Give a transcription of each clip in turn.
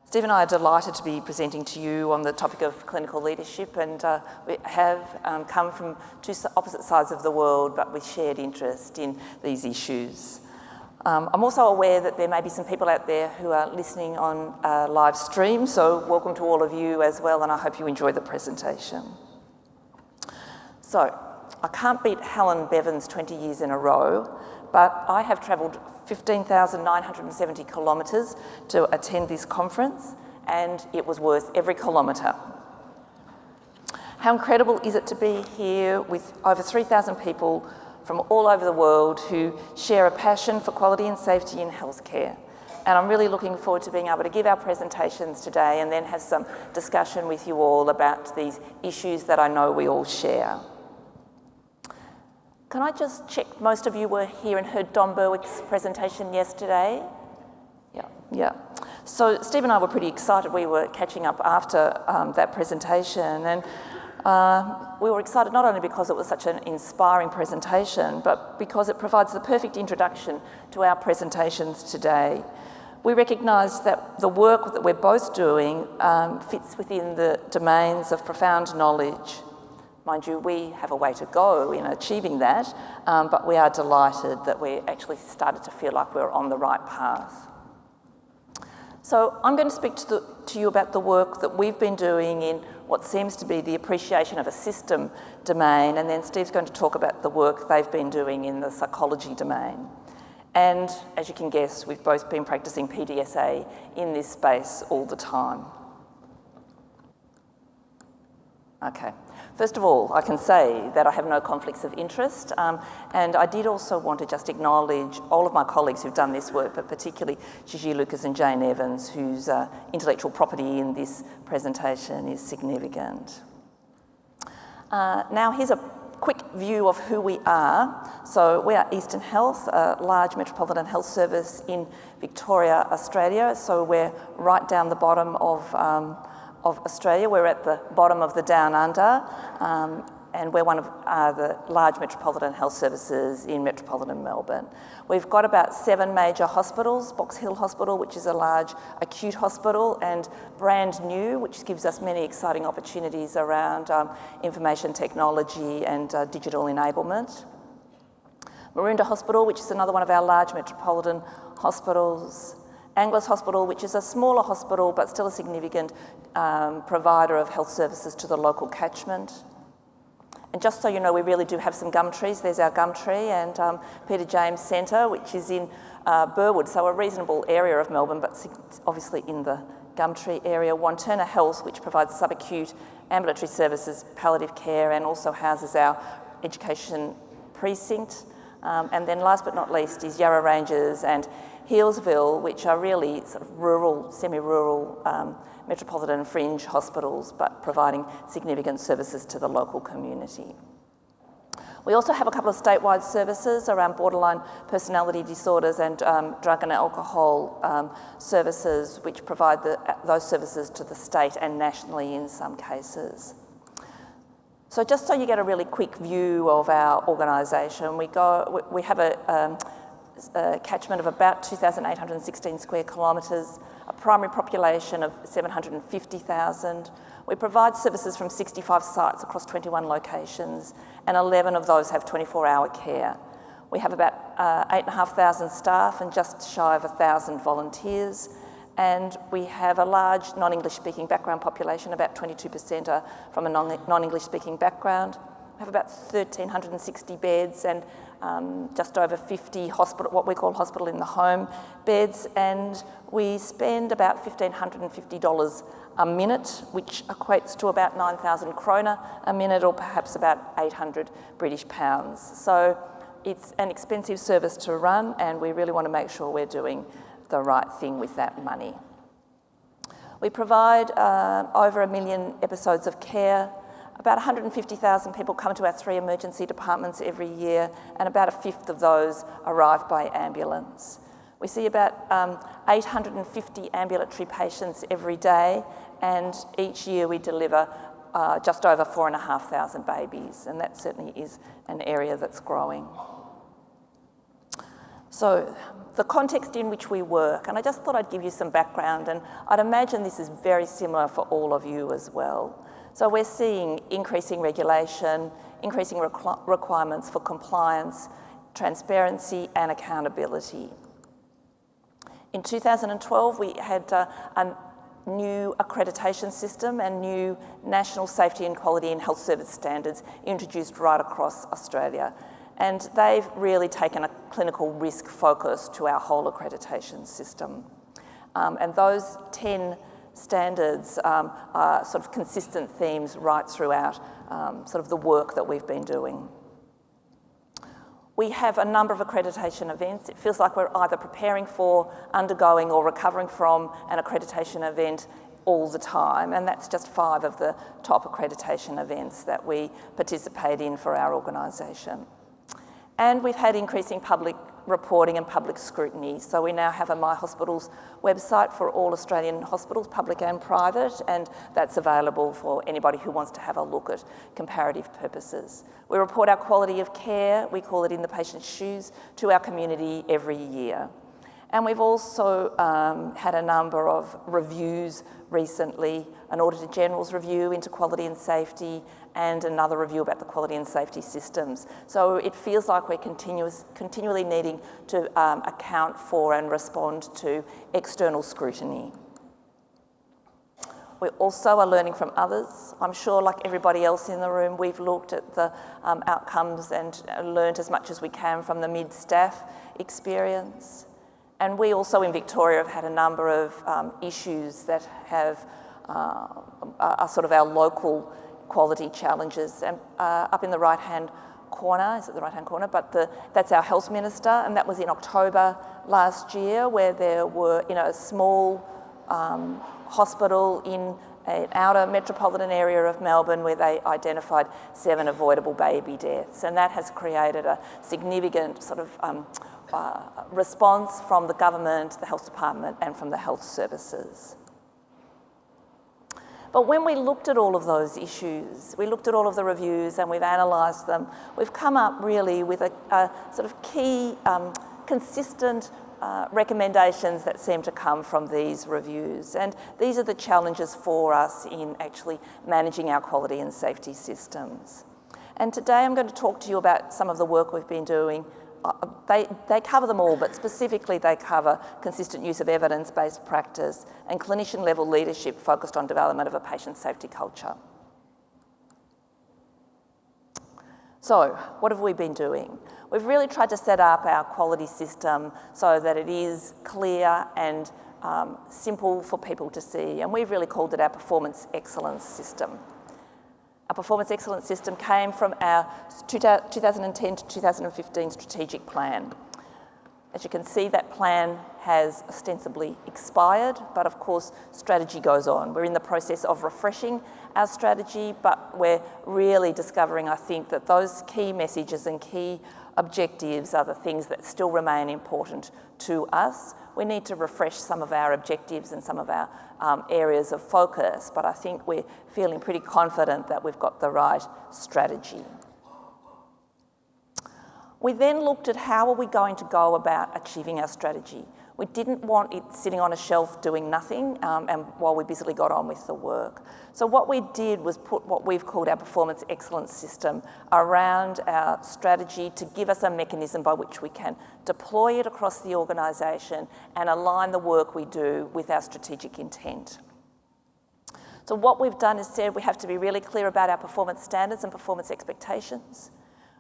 Steve and I are delighted to be presenting to you on the topic of clinical leadership, and we have come from two opposite sides of the world, but with shared interest in these issues. I'm also aware that there may be some people out there who are listening on live stream, so welcome to all of you as well, and I hope you enjoy the presentation. So, I can't beat Helen Bevan's 20 years in a row, but I have travelled 15,970 kilometres to attend this conference, and it was worth every kilometre. How incredible is it to be here with over 3,000 people from all over the world who share a passion for quality and safety in healthcare. And I'm really looking forward to being able to give our presentations today and then have some discussion with you all about these issues that I know we all share. Can I just check, most of you were here and heard Don Berwick's presentation yesterday? Yeah. So Steve and I were pretty excited. We were catching up after that presentation, and we were excited not only because it was such an inspiring presentation, but because it provides the perfect introduction to our presentations today. We recognised that the work that we're both doing fits within the domains of profound knowledge. Mind you, we have a way to go in achieving that, but we are delighted that we actually started to feel like we're on the right path. So I'm going to speak to you about the work that we've been doing in what seems to be the appreciation of a system domain, and then Steve's going to talk about the work they've been doing in the psychology domain. And as you can guess, we've both been practicing PDSA in this space all the time. Okay. First of all, I can say that I have no conflicts of interest, and I did also want to just acknowledge all of my colleagues who've done this work, but particularly Gigi Lucas and Jane Evans, whose intellectual property in this presentation is significant. Now here's a quick view of who we are. So we are Eastern Health, a large metropolitan health service in Victoria, Australia. So we're right down the bottom of Australia. We're at the bottom of the Down Under, and we're one of the large metropolitan health services in metropolitan Melbourne. We've got about 7 major hospitals: Box Hill Hospital, which is a large acute hospital, and brand new, which gives us many exciting opportunities around information technology and digital enablement. Maroondah Hospital, which is another one of our large metropolitan hospitals. Anglis Hospital, which is a smaller hospital but still a significant provider of health services to the local catchment. And just so you know, we really do have some gum trees. There's our gum tree, and Peter James Centre, which is in Burwood, so a reasonable area of Melbourne, but obviously in the Gumtree area. Wanturna Health, which provides subacute ambulatory services, palliative care, and also houses our education precinct. And then last but not least is Yarra Ranges and Healesville, which are really sort of rural, semi-rural, metropolitan fringe hospitals, but providing significant services to the local community. We also have a couple of statewide services around borderline personality disorders and drug and alcohol services, which provide those services to the state and nationally in some cases. So just so you get a really quick view of our organisation, we have a catchment of about 2,816 square kilometres, a primary population of 750,000. We provide services from 65 sites across 21 locations, and 11 of those have 24-hour care. We have about 8,500 staff and just shy of 1,000 volunteers, and we have a large non-English speaking background population. About 22% are from a non-English speaking background. We have about 1,360 beds and just over 50 what we call hospital in the home beds, and we spend about $1,550 a minute, which equates to about 9,000 krona a minute, or perhaps about 800 British pounds. So it's an expensive service to run, and we really want to make sure we're doing the right thing with that money. We provide over 1 million episodes of care. About 150,000 people come to our 3 emergency departments every year, and about 1/5 of those arrive by ambulance. We see about 850 ambulatory patients every day, and each year we deliver just over 4,500 babies, and that certainly is an area that's growing. So the context in which we work, and I just thought I'd give you some background, and I'd imagine this is very similar for all of you as well. So we're seeing increasing regulation, increasing requirements for compliance, transparency and accountability. In 2012, we had a new accreditation system and new national safety and quality and health service standards introduced right across Australia. And they've really taken a clinical risk focus to our whole accreditation system. And those 10 standards are sort of consistent themes right throughout sort of the work that we've been doing. We have a number of accreditation events. It feels like we're either preparing for, undergoing or recovering from an accreditation event all the time, and that's just 5 of the top accreditation events that we participate in for our organisation. And we've had increasing public reporting and public scrutiny. So we now have a My Hospitals website for all Australian hospitals, public and private, and that's available for anybody who wants to have a look at comparative purposes. We report our quality of care, we call it In the Patient's Shoes, to our community every year. And we've also had a number of reviews recently, an Auditor General's review into quality and safety, and another review about the quality and safety systems. So it feels like we're continually needing to account for and respond to external scrutiny. We also are learning from others. I'm sure, like everybody else in the room, we've looked at the outcomes and learned as much as we can from the mid-staff experience. And we also in Victoria have had a number of issues that are sort of our local quality challenges. And up in the right-hand corner, is it the right-hand corner? But that's our Health Minister, and that was in October last year, where there were, a small hospital in an outer metropolitan area of Melbourne where they identified 7 avoidable baby deaths. And that has created a significant sort of response from the government, the health department, and from the health services. But when we looked at all of those issues, we looked at all of the reviews and we've analysed them, we've come up really with a sort of key, consistent recommendations that seem to come from these reviews. And these are the challenges for us in actually managing our quality and safety systems. And today I'm going to talk to you about some of the work we've been doing. They cover them all, but specifically they cover consistent use of evidence-based practice and clinician-level leadership focused on development of a patient safety culture. So, what have we been doing? We've really tried to set up our quality system so that it is clear and simple for people to see, and we've really called it our Performance Excellence System. Our Performance Excellence System came from our 2010 to 2015 strategic plan. As you can see, that plan has ostensibly expired, but of course, strategy goes on. We're in the process of refreshing our strategy, but we're really discovering, I think, that those key messages and key objectives are the things that still remain important to us. We need to refresh some of our objectives and some of our areas of focus, but I think we're feeling pretty confident that we've got the right strategy. We then looked at how are we going to go about achieving our strategy. We didn't want it sitting on a shelf doing nothing and while we busily got on with the work. So what we did was put what we've called our Performance Excellence System around our strategy to give us a mechanism by which we can deploy it across the organisation and align the work we do with our strategic intent. So what we've done is said we have to be really clear about our performance standards and performance expectations.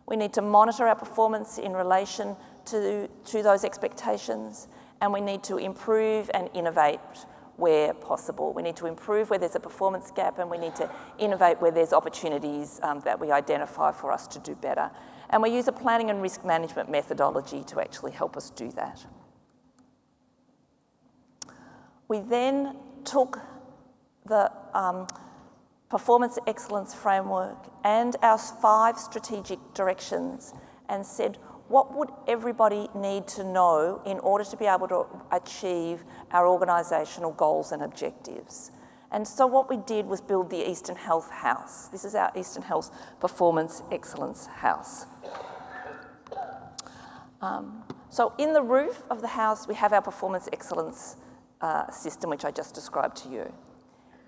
We need to monitor our performance in relation to those expectations, and we need to improve and innovate where possible. We need to improve where there's a performance gap, and we need to innovate where there's opportunities that we identify for us to do better. And we use a planning and risk management methodology to actually help us do that. We then took the Performance Excellence Framework and our 5 strategic directions and said, what would everybody need to know in order to be able to achieve our organisational goals and objectives? And so what we did was build the Eastern Health House. This is our Eastern Health Performance Excellence House. So in the roof of the house, we have our performance excellence system, which I just described to you.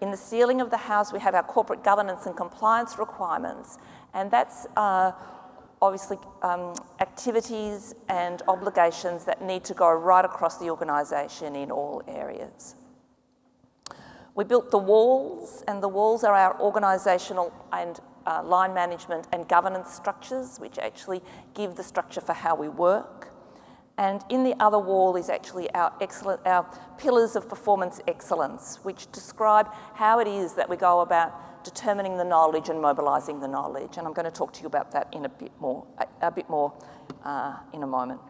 In the ceiling of the house, we have our corporate governance and compliance requirements, and that's obviously activities and obligations that need to go right across the organisation in all areas. We built the walls, and the walls are our organisational and line management and governance structures, which actually give the structure for how we work. And in the other wall is actually our pillars of performance excellence, which describe how it is that we go about determining the knowledge and mobilising the knowledge. And I'm going to talk to you about that in a bit more in a moment.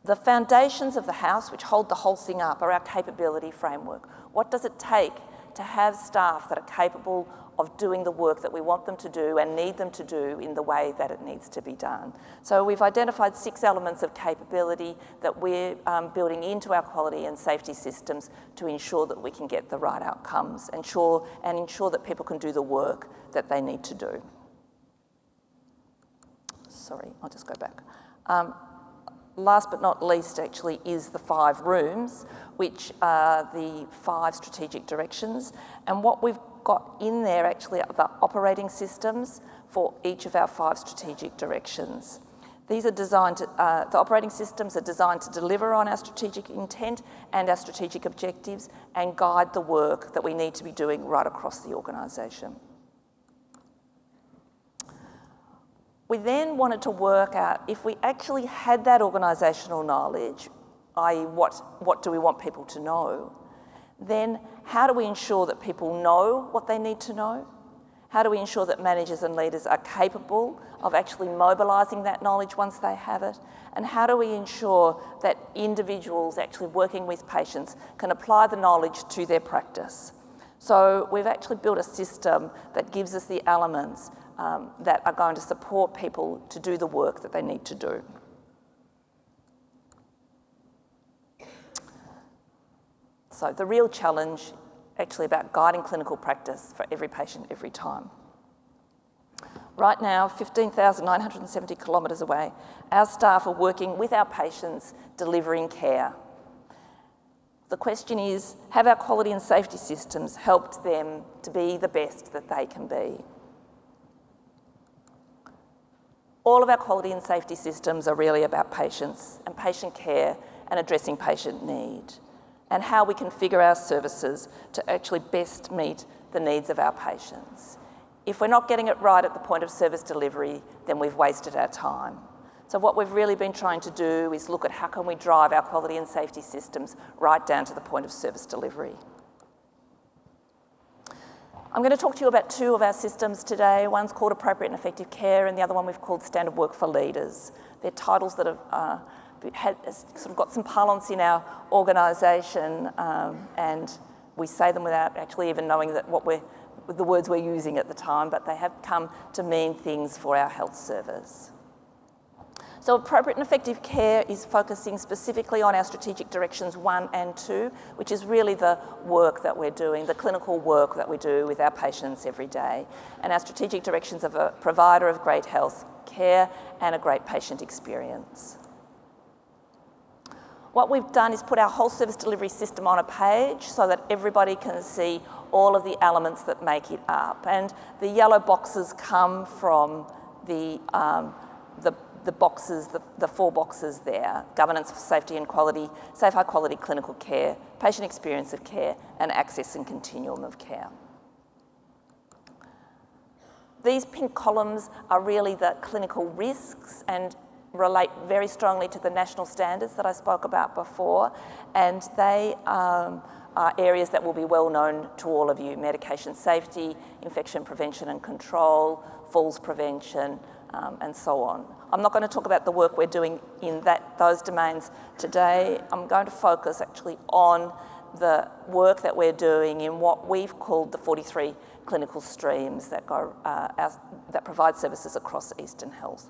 The foundations of the house, which hold the whole thing up, are our capability framework. What does it take to have staff that are capable of doing the work that we want them to do and need them to do in the way that it needs to be done? So we've identified 6 elements of capability that we're building into our quality and safety systems to ensure that we can get the right outcomes and ensure that people can do the work that they need to do. Sorry, I'll just go back. Last but not least, actually, is the 5 rooms, which are the 5 strategic directions. And what we've got in there actually are the operating systems for each of our 5 strategic directions. These are designed to, the operating systems are designed to deliver on our strategic intent and our strategic objectives and guide the work that we need to be doing right across the organisation. We then wanted to work out if we actually had that organisational knowledge, i.e. what do we want people to know, then how do we ensure that people know what they need to know? How do we ensure that managers and leaders are capable of actually mobilising that knowledge once they have it? And how do we ensure that individuals actually working with patients can apply the knowledge to their practice? So we've actually built a system that gives us the elements that are going to support people to do the work that they need to do. So the real challenge actually about guiding clinical practice for every patient every time. Right now, 15,970 kilometres away, our staff are working with our patients delivering care. The question is, have our quality and safety systems helped them to be the best that they can be? All of our quality and safety systems are really about patients and patient care and addressing patient need and how we configure our services to actually best meet the needs of our patients. If we're not getting it right at the point of service delivery, then we've wasted our time. So what we've really been trying to do is look at how can we drive our quality and safety systems right down to the point of service delivery. I'm going to talk to you about 2 of our systems today. One's called Appropriate and Effective Care, and the other one we've called Standard Work for Leaders. They're titles that have sort of got some parlance in our organisation, and we say them without actually even knowing that the words we're using at the time, but they have come to mean things for our health service. So Appropriate and Effective Care is focusing specifically on our strategic directions 1 and 2, which is really the work that we're doing, the clinical work that we do with our patients every day. And our strategic directions of a provider of great health care and a great patient experience. What we've done is put our whole service delivery system on a page so that everybody can see all of the elements that make it up. And the yellow boxes come from the boxes, the 4 boxes there: governance for safety and quality, safe high quality clinical care, patient experience of care, and access and continuum of care. These pink columns are really the clinical risks and relate very strongly to the national standards that I spoke about before, and they are areas that will be well known to all of you: medication safety, infection prevention and control, falls prevention, and so on. I'm not going to talk about the work we're doing in those domains today. I'm going to focus actually on the work that we're doing in what we've called the 43 clinical streams that provide services across Eastern Health.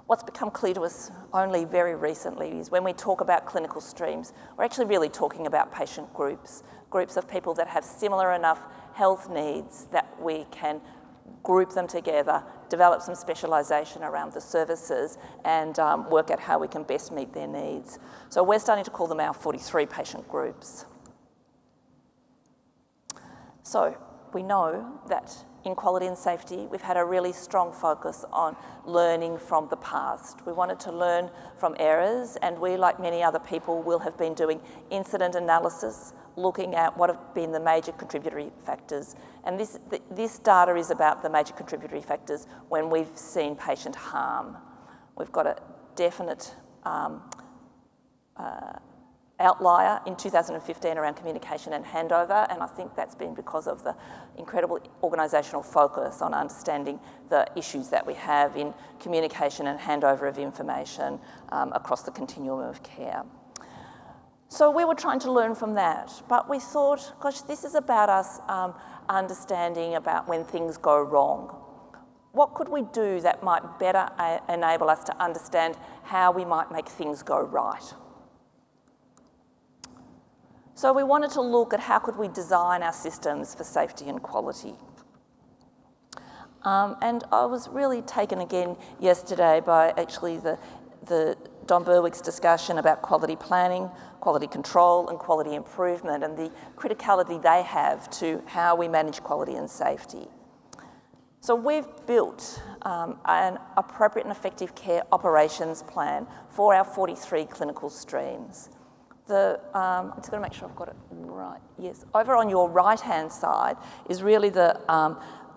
What's become clear to us only very recently is when we talk about clinical streams, we're actually really talking about patient groups of people that have similar enough health needs that we can group them together develop some specialisation around the services and work out how we can best meet their needs. So we're starting to call them our 43 patient groups. So we know that in quality and safety, we've had a really strong focus on learning from the past. We wanted to learn from errors, and we, like many other people, will have been doing incident analysis, looking at what have been the major contributory factors. And this data is about the major contributory factors when we've seen patient harm. We've got a definite outlier in 2015 around communication and handover, and I think that's been because of the incredible organisational focus on understanding the issues that we have in communication and handover of information across the continuum of care. So we were trying to learn from that, but we thought, gosh, this is about us understanding about when things go wrong. What could we do that might better enable us to understand how we might make things go right? So we wanted to look at how could we design our systems for safety and quality. And I was really taken again yesterday by actually the Don Berwick's discussion about quality planning, quality control and quality improvement, and the criticality they have to how we manage quality and safety. So we've built an appropriate and effective care operations plan for our 43 clinical streams. I'm just going to make sure I've got it right. Yes, over on your right-hand side is really the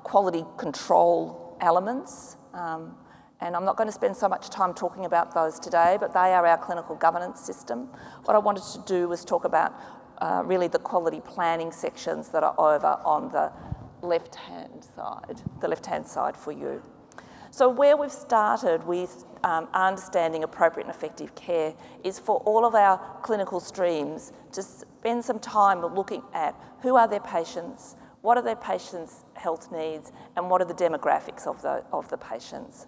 quality control elements. And I'm not going to spend so much time talking about those today, but they are our clinical governance system. What I wanted to do was talk about really the quality planning sections that are over on the left-hand side for you. So where we've started with understanding appropriate and effective care is for all of our clinical streams to spend some time looking at who are their patients, what are their patients' health needs, and what are the demographics of the patients.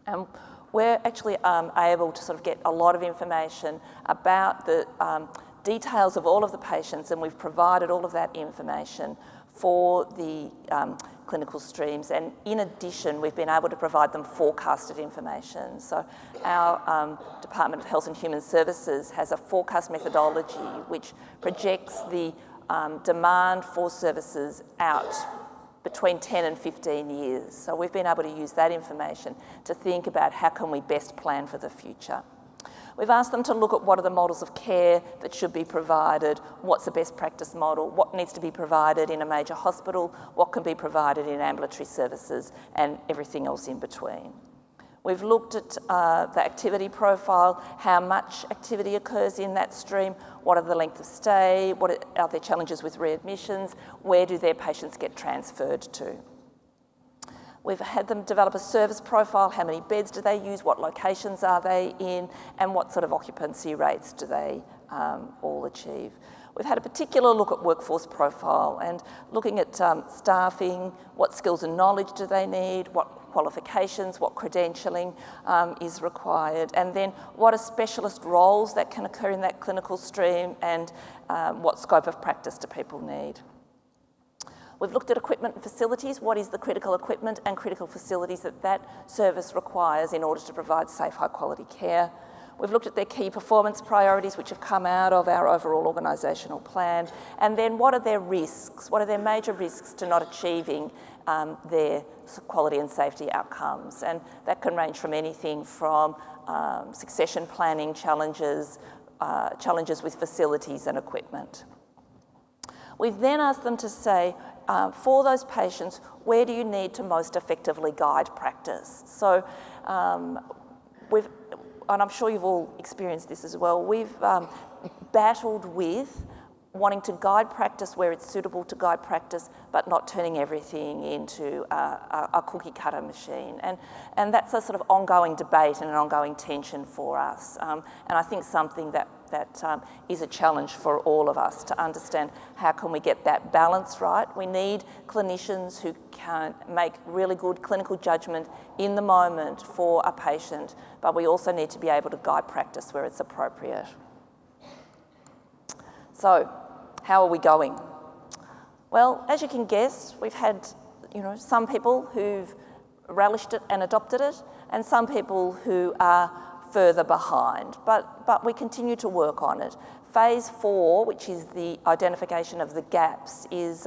And we're actually able to sort of get a lot of information about the details of all of the patients, and we've provided all of that information for the clinical streams, and in addition we've been able to provide them forecasted information. So our Department of Health and Human Services has a forecast methodology which projects the demand for services out between 10 and 15 years. So we've been able to use that information to think about how can we best plan for the future. We've asked them to look at what are the models of care that should be provided, what's the best practice model, what needs to be provided in a major hospital, what can be provided in ambulatory services, and everything else in between. We've looked at the activity profile, how much activity occurs in that stream, what are the length of stay, what are their challenges with readmissions, where do their patients get transferred to. We've had them develop a service profile, how many beds do they use, what locations are they in, and what sort of occupancy rates do they all achieve. We've had a particular look at workforce profile and looking at staffing, what skills and knowledge do they need, what qualifications, what credentialing is required, and then what are specialist roles that can occur in that clinical stream, and what scope of practice do people need. We've looked at equipment and facilities, what is the critical equipment and critical facilities that service requires in order to provide safe, high quality care. We've looked at their key performance priorities which have come out of our overall organisational plan, and then what are their risks, what are their major risks to not achieving their quality and safety outcomes, and that can range from anything from succession planning challenges, challenges with facilities and equipment. We've then asked them to say, for those patients, where do you need to most effectively guide practice? So and I'm sure you've all experienced this as well, we've battled with wanting to guide practice where it's suitable to guide practice, but not turning everything into a cookie cutter machine. And that's a sort of ongoing debate and an ongoing tension for us. And I think something that is a challenge for all of us to understand how can we get that balance right. We need clinicians who can make really good clinical judgment in the moment for a patient, but we also need to be able to guide practice where it's appropriate. So, how are we going? Well, as you can guess, we've had some people who've relished it and adopted it, and some people who are further behind. But we continue to work on it. Phase 4, which is the identification of the gaps, is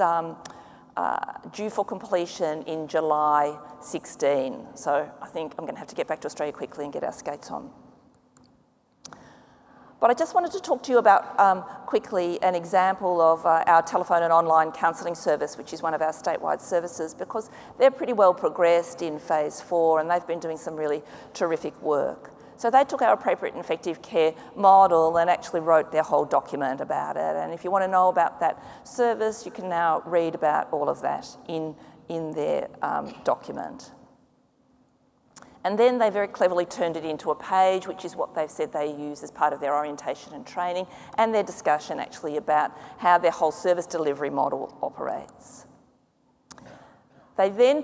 due for completion in July 16. So I think I'm going to have to get back to Australia quickly and get our skates on. But I just wanted to talk to you about quickly an example of our telephone and online counselling service, which is one of our statewide services, because they're pretty well progressed in phase 4 and they've been doing some really terrific work. So they took our appropriate and effective care model and actually wrote their whole document about it. And if you want to know about that service, you can now read about all of that in their document. And then they very cleverly turned it into a page, which is what they've said they use as part of their orientation and training and their discussion actually about how their whole service delivery model operates. They then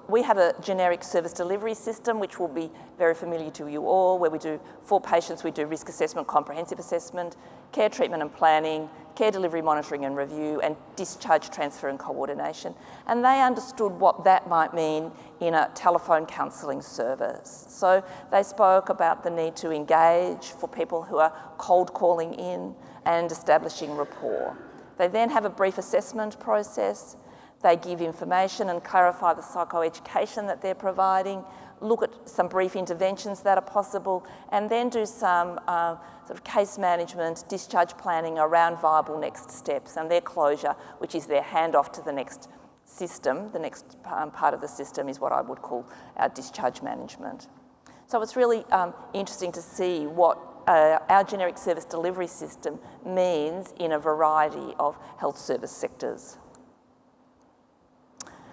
we have a generic service delivery system, which will be very familiar to you all, where for patients, we do risk assessment, comprehensive assessment, care treatment and planning, care delivery monitoring and review, and discharge transfer and coordination. And they understood what that might mean in a telephone counselling service. So they spoke about the need to engage for people who are cold calling in and establishing rapport. They then have a brief assessment process. They give information and clarify the psychoeducation that they're providing, look at some brief interventions that are possible, and then do some sort of case management, discharge planning around viable next steps and their closure, which is their handoff to the next system. The next part of the system is what I would call our discharge management. So it's really interesting to see what our generic service delivery system means in a variety of health service sectors.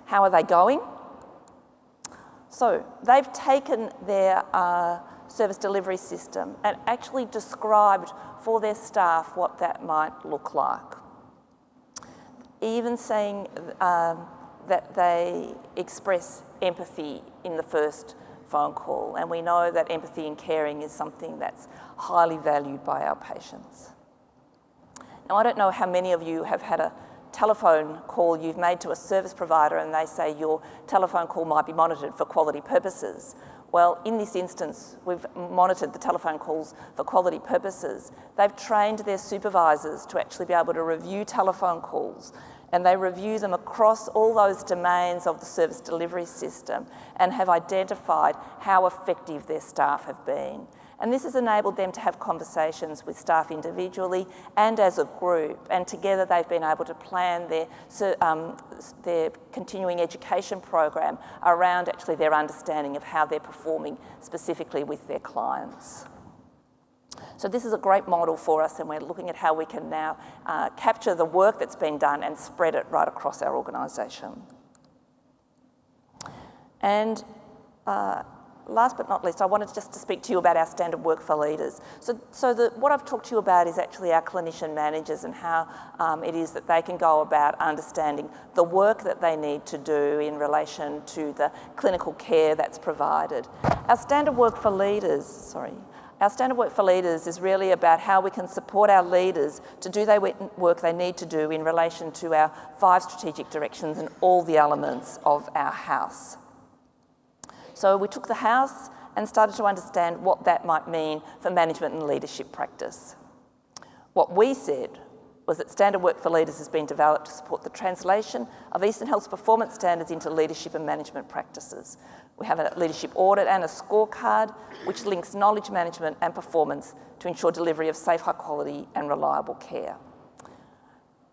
How are they going? So they've taken their service delivery system and actually described for their staff what that might look like. Even saying that they express empathy in the first phone call, and we know that empathy and caring is something that's highly valued by our patients. Now, I don't know how many of you have had a telephone call you've made to a service provider and they say your telephone call might be monitored for quality purposes. Well, in this instance, we've monitored the telephone calls for quality purposes. They've trained their supervisors to actually be able to review telephone calls, and they review them across all those domains of the service delivery system and have identified how effective their staff have been. And this has enabled them to have conversations with staff individually and as a group. And together they've been able to plan their continuing education program around actually their understanding of how they're performing specifically with their clients. So this is a great model for us, and we're looking at how we can now capture the work that's been done and spread it right across our organisation. And last but not least, I wanted just to speak to you about our standard work for leaders. So what I've talked to you about is actually our clinician managers and how it is that they can go about understanding the work that they need to do in relation to the clinical care that's provided. Our standard work for leaders, is really about how we can support our leaders to do the work they need to do in relation to our 5 strategic directions and all the elements of our house. So we took the house and started to understand what that might mean for management and leadership practice. What we said was that standard work for leaders has been developed to support the translation of Eastern Health's performance standards into leadership and management practices. We have a leadership audit and a scorecard which links knowledge management and performance to ensure delivery of safe, high quality and reliable care.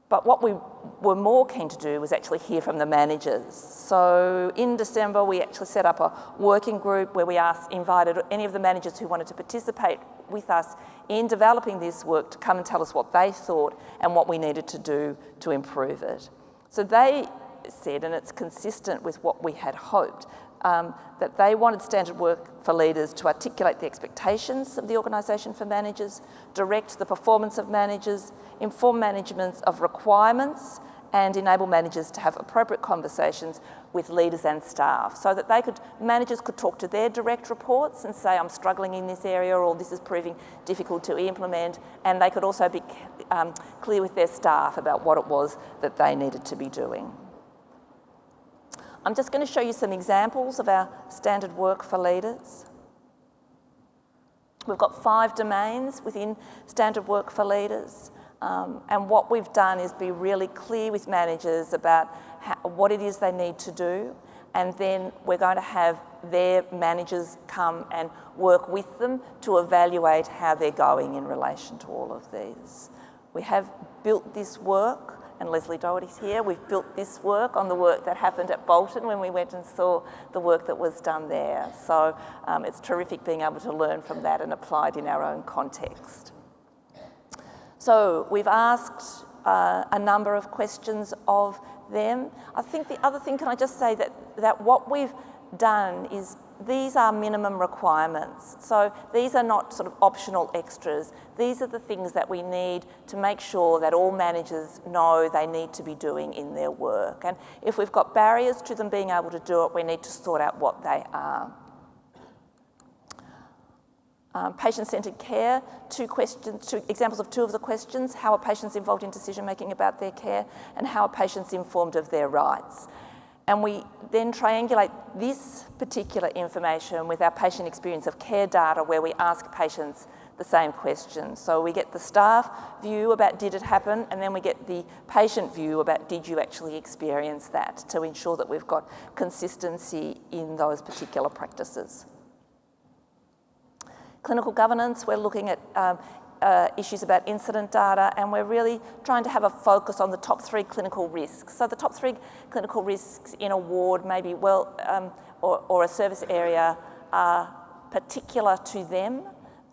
But what we were more keen to do was actually hear from the managers. So in December, we actually set up a working group where we invited any of the managers who wanted to participate with us in developing this work to come and tell us what they thought and what we needed to do to improve it. So they said, and it's consistent with what we had hoped, that they wanted standard work for leaders to articulate the expectations of the organisation for managers, direct the performance of managers, inform management of requirements, and enable managers to have appropriate conversations with leaders and staff so that managers could talk to their direct reports and say, I'm struggling in this area, or this is proving difficult to implement, and they could also be clear with their staff about what it was that they needed to be doing. I'm just going to show you some examples of our standard work for leaders. We've got 5 domains within standard work for leaders. And what we've done is be really clear with managers about what it is they need to do. And then we're going to have their managers come and work with them to evaluate how they're going in relation to all of these. We have built this work, and Leslie Doherty's here, we've built this work on the work that happened at Bolton when we went and saw the work that was done there. So it's terrific being able to learn from that and apply it in our own context. So we've asked a number of questions of them. I think the other thing, can I just say that what we've done is these are minimum requirements. So these are not sort of optional extras. These are the things that we need to make sure that all managers know they need to be doing in their work. And if we've got barriers to them being able to do it, we need to sort out what they are. Patient-centred care, 2 examples of 2 of the questions: how are patients involved in decision-making about their care, and how are patients informed of their rights? And we then triangulate this particular information with our patient experience of care data, where we ask patients the same questions. So we get the staff view about did it happen, and then we get the patient view about did you actually experience that, to ensure that we've got consistency in those particular practices. Clinical governance, we're looking at issues about incident data, and we're really trying to have a focus on the top 3 clinical risks. So the top 3 clinical risks in a ward, maybe or a service area, are particular to them.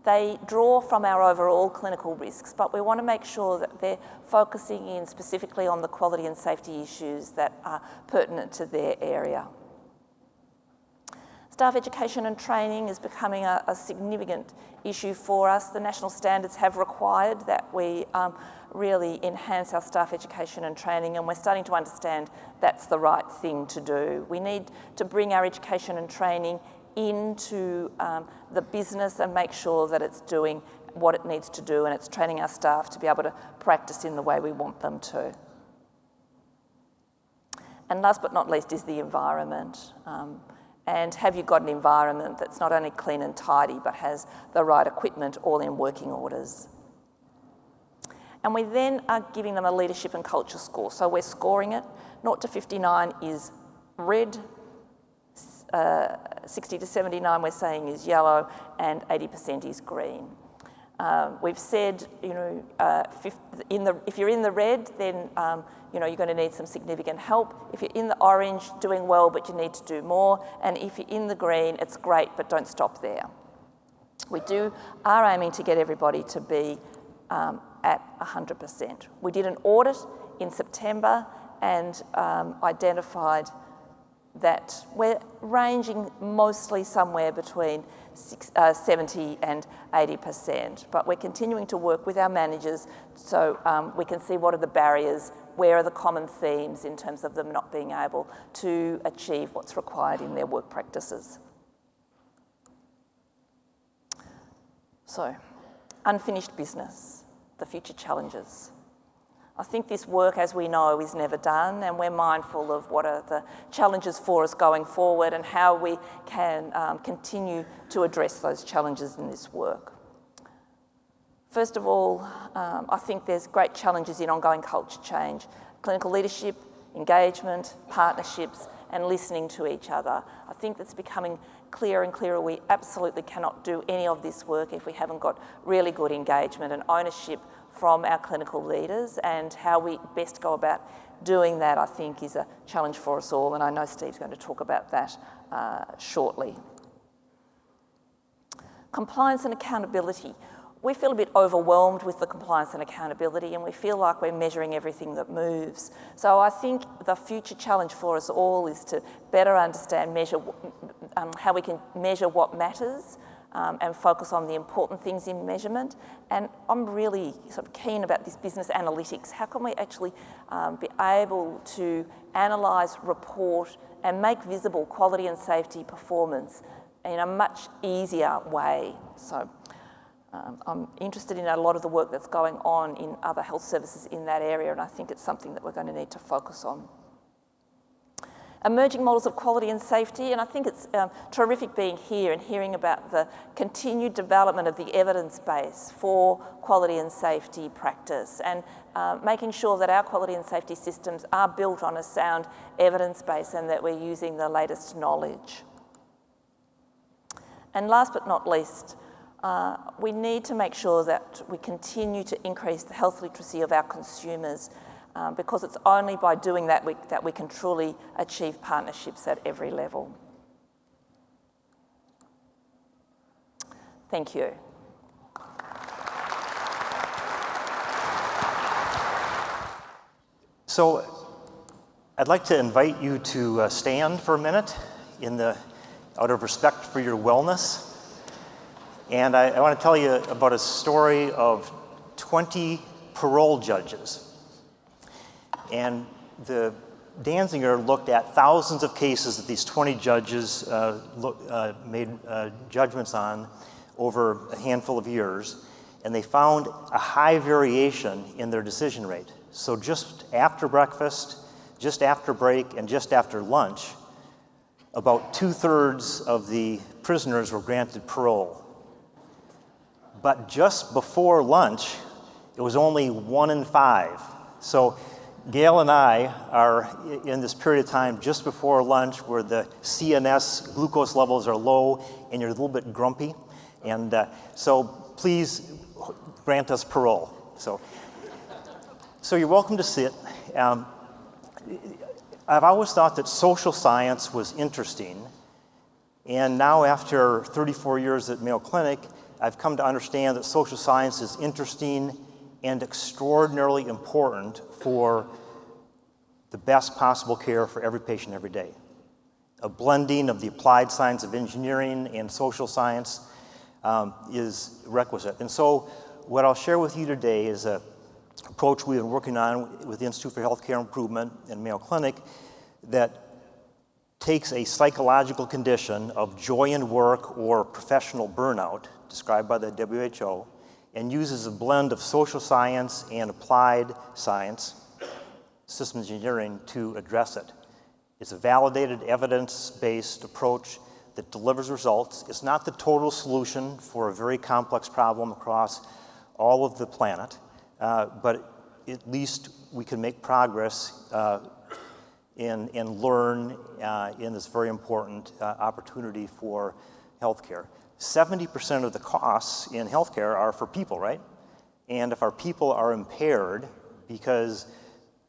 They draw from our overall clinical risks, but we want to make sure that they're focusing in specifically on the quality and safety issues that are pertinent to their area. Staff education and training is becoming a significant issue for us. The national standards have required that we really enhance our staff education and training, and we're starting to understand that's the right thing to do. We need to bring our education and training into the business and make sure that it's doing what it needs to do, and it's training our staff to be able to practice in the way we want them to. And last but not least is the environment. And have you got an environment that's not only clean and tidy, but has the right equipment all in working orders? And we then are giving them a leadership and culture score. So we're scoring it. 0 to 59 is red, 60 to 79 we're saying is yellow, and 80% is green. We've said, if you're in the red, then you're going to need some significant help. If you're in the orange, doing well, but you need to do more. And if you're in the green, it's great, but don't stop there. We are aiming to get everybody to be at 100%. We did an audit in September and identified that we're ranging mostly somewhere between 70 and 80%, but we're continuing to work with our managers so we can see what are the barriers, where are the common themes in terms of them not being able to achieve what's required in their work practices. So, unfinished business, the future challenges. I think this work, as we know, is never done, and we're mindful of what are the challenges for us going forward and how we can continue to address those challenges in this work. First of all, I think there's great challenges in ongoing culture change, clinical leadership, engagement, partnerships, and listening to each other. I think that's becoming clearer and clearer. We absolutely cannot do any of this work if we haven't got really good engagement and ownership from our clinical leaders, and how we best go about doing that, I think, is a challenge for us all, and I know Steve's going to talk about that shortly. Compliance and accountability. We feel a bit overwhelmed with the compliance and accountability, and we feel like we're measuring everything that moves. So I think the future challenge for us all is to better understand, how we can measure what matters, and focus on the important things in measurement. And I'm really sort of keen about this business analytics. How can we actually be able to analyse, report, and make visible quality and safety performance in a much easier way? So I'm interested in a lot of the work that's going on in other health services in that area, and I think it's something that we're going to need to focus on. Emerging models of quality and safety, and I think it's terrific being here and hearing about the continued development of the evidence base for quality and safety practice, and making sure that our quality and safety systems are built on a sound evidence base and that we're using the latest knowledge. And last but not least, we need to make sure that we continue to increase the health literacy of our consumers, because it's only by doing that we can truly achieve partnerships at every level. Thank you. So I'd like to invite you to stand for a minute out of respect for your wellness. And I want to tell you about a story of 20 parole judges. And the Danziger looked at thousands of cases that these 20 judges made judgments on over a handful of years, and they found a high variation in their decision rate. So just after breakfast, just after break, and just after lunch, about 2/3 of the prisoners were granted parole. But just before lunch, it was only 1 in 5. So Gayle and I are in this period of time just before lunch where the CNS glucose levels are low and you're a little bit grumpy. And so please grant us parole. So you're welcome to sit. I've always thought that social science was interesting. And now after 34 years at Mayo Clinic, I've come to understand that social science is interesting and extraordinarily important for the best possible care for every patient every day. A blending of the applied science of engineering and social science is requisite. And so what I'll share with you today is an approach we've been working on with the Institute for Healthcare Improvement and Mayo Clinic that takes a psychological condition of joy in work or professional burnout, described by the WHO, and uses a blend of social science and applied science, systems engineering, to address it. It's a validated, evidence-based approach that delivers results. It's not the total solution for a very complex problem across all of the planet, but at least we can make progress and learn in this very important opportunity for healthcare. 70% of the costs in healthcare are for people, right? And if our people are impaired because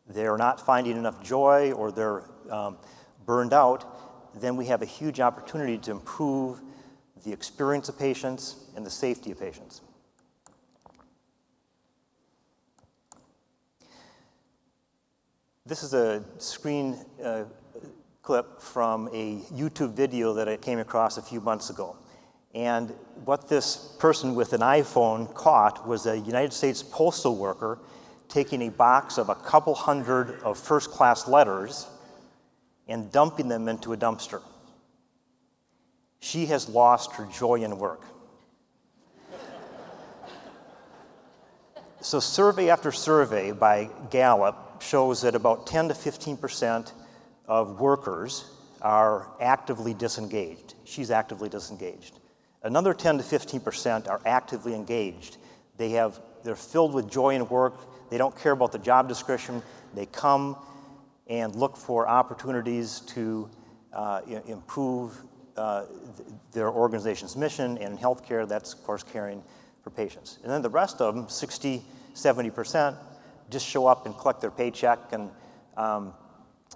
they're not finding enough joy or they're burned out, then we have a huge opportunity to improve the experience of patients and the safety of patients. This is a screen clip from a YouTube video that I came across a few months ago. And what this person with an iPhone caught was a United States postal worker taking a box of a couple hundred of first-class letters and dumping them into a dumpster. She has lost her joy in work. So survey after survey by Gallup shows that about 10 to 15% of workers are actively disengaged. She's actively disengaged. Another 10 to 15% are actively engaged. They're filled with joy in work. They don't care about the job description. They come and look for opportunities to improve their organization's mission, and in healthcare, that's, of course, caring for patients. And then the rest of them, 60, 70%, just show up and collect their paycheck and are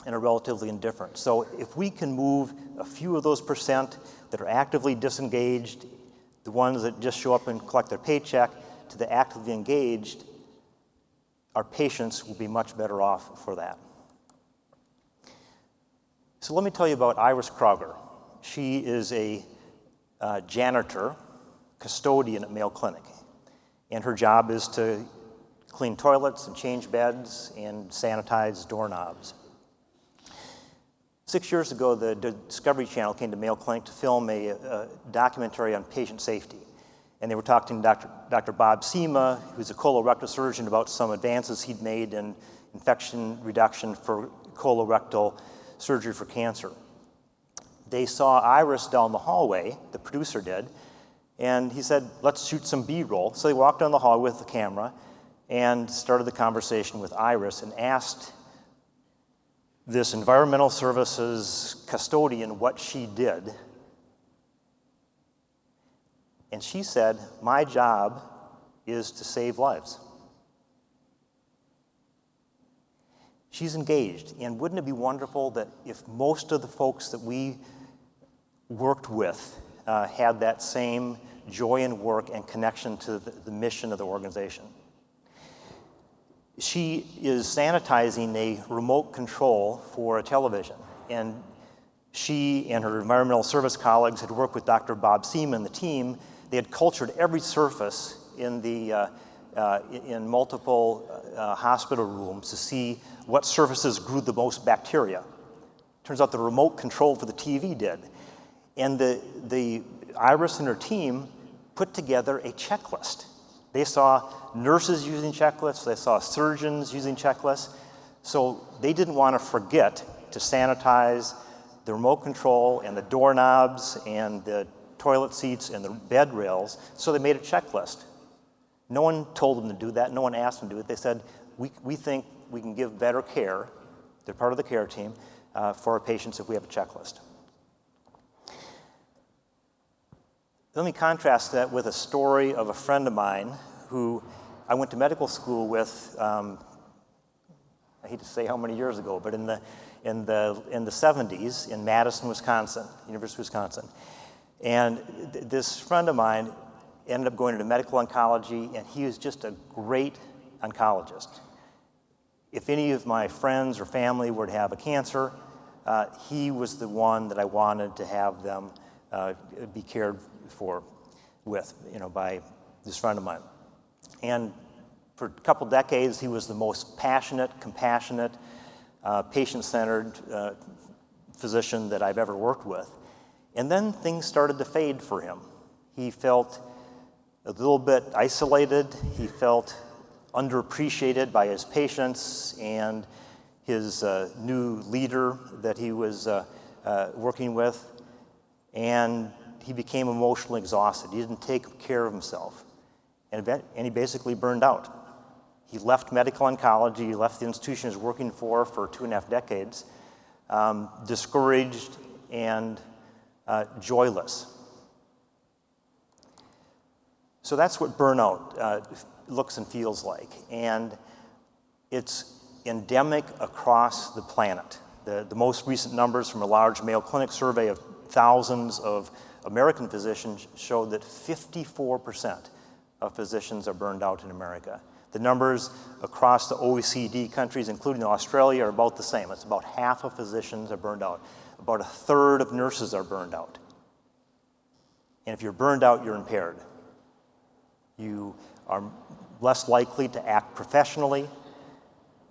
relatively indifferent. So if we can move a few of those percent that are actively disengaged, the ones that just show up and collect their paycheck, to the actively engaged, our patients will be much better off for that. So let me tell you about Iris Krauger. She is a janitor, custodian at Mayo Clinic. And her job is to clean toilets and change beds and sanitize doorknobs. 6 years ago, the Discovery Channel came to Mayo Clinic to film a documentary on patient safety. And they were talking to Dr. Bob Seema, who's a colorectal surgeon, about some advances he'd made in infection reduction for colorectal surgery for cancer. They saw Iris down the hallway, the producer did, and he said, let's shoot some B-roll. So they walked down the hall with the camera and started the conversation with Iris and asked this environmental services custodian what she did. And she said, my job is to save lives. She's engaged, and wouldn't it be wonderful that if most of the folks that we worked with had that same joy in work and connection to the mission of the organization? She is sanitizing a remote control for a television, and she and her environmental service colleagues had worked with Dr. Bob Seaman and the team. They had cultured every surface in multiple hospital rooms to see what surfaces grew the most bacteria. Turns out the remote control for the TV did. And the Iris and her team put together a checklist. They saw nurses using checklists, they saw surgeons using checklists, so they didn't want to forget to sanitize the remote control and the doorknobs and the toilet seats and the bed rails, so they made a checklist. No one told them to do that, no one asked them to do it. They said, we think we can give better care, they're part of the care team, for our patients if we have a checklist. Let me contrast that with a story of a friend of mine who I went to medical school with, I hate to say how many years ago, but in the 70s in Madison, Wisconsin, University of Wisconsin. And this friend of mine ended up going into medical oncology, and he was just a great oncologist. If any of my friends or family were to have a cancer, he was the one that I wanted to have them be cared for by this friend of mine. And for a couple decades, he was the most passionate, compassionate, patient-centered physician that I've ever worked with. And then things started to fade for him. He felt a little bit isolated. He felt underappreciated by his patients and his new leader that he was working with. And he became emotionally exhausted. He didn't take care of himself. And he basically burned out. He left medical oncology, he left the institution he was working for 2.5 decades, discouraged and joyless. So that's what burnout looks and feels like. And it's endemic across the planet. The most recent numbers from a large Mayo Clinic survey of thousands of American physicians showed that 54% of physicians are burned out in America. The numbers across the OECD countries, including Australia, are about the same. It's about half of physicians are burned out. About a third of nurses are burned out. And if you're burned out, you're impaired. You are less likely to act professionally.